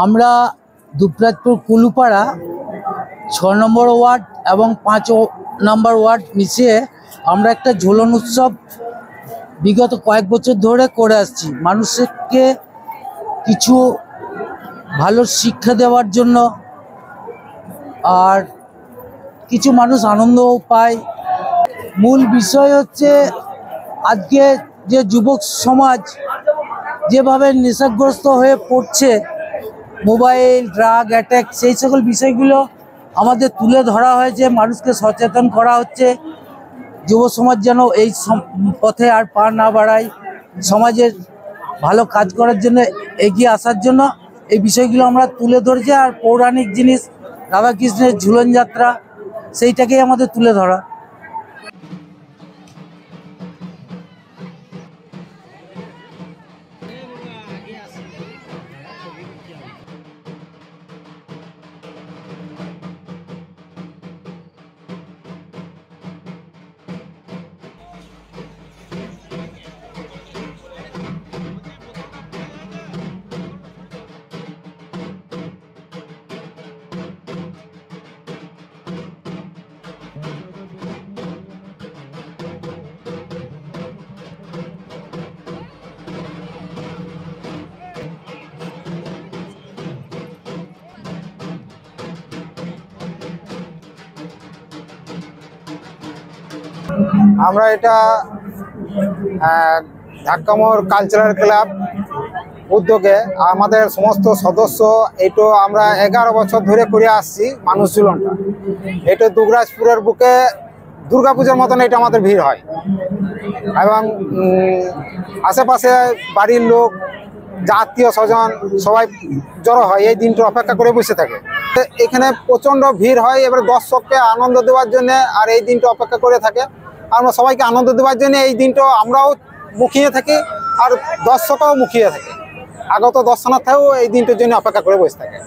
আমরা দুপরাজপুর কুলুপাড়া ৬ নম্বর ওয়ার্ড এবং ৫ নম্বর ওয়ার্ড মিশিয়ে আমরা একটা ঝুলন উৎসব বিগত কয়েক বছর ধরে করে আসছি। মানুষকে কিছু ভালো শিক্ষা দেওয়ার জন্য, আর কিছু মানুষ আনন্দও পায়। মূল বিষয় হচ্ছে আজকে যে যুবক সমাজ যেভাবে নেশাগ্রস্ত হয়ে পড়ছে, মোবাইল, ড্রাগ, অ্যাটাক, সেই সকল বিষয়গুলো আমাদের তুলে ধরা হয়েছে। মানুষকে সচেতন করা হচ্ছে যুব সমাজ যেন এই পথে আর পা না বাড়ায়, সমাজের ভালো কাজ করার জন্য এগিয়ে আসার জন্য এই বিষয়গুলো আমরা তুলে ধরেছি। আর পৌরাণিক জিনিস রাধাকৃষ্ণের ঝুলন যাত্রা, সেইটাকেই আমাদের তুলে ধরা। আমরা এটা ঢাকামোড় কালচারাল ক্লাব উদ্যোগে আমাদের সমস্ত সদস্য এইটো আমরা 11 বছর ধরে করে আসছি। মানুষ ঝুলনটা এটা দুবরাজপুরের বুকে দুর্গাপূজার মতন এটা আমাদের ভিড় হয়, এবং আশেপাশে বাড়ির লোক, আত্মীয় স্বজন সবাই জড়ো হয়, এই দিনটা অপেক্ষা করে বসে থাকে। এখানে প্রচণ্ড ভিড় হয়, এবার দর্শককে আনন্দ দেওয়ার জন্য আর এই দিনটা অপেক্ষা করে থাকে। আমরা সবাইকে আনন্দ দেওয়ার জন্য এই দিনটা আমরাও মুখিয়ে থাকি, আর দর্শকও মুখিয়ে থাকে, আগত দর্শনার্থীও এই দিনটার জন্য অপেক্ষা করে বসে থাকে।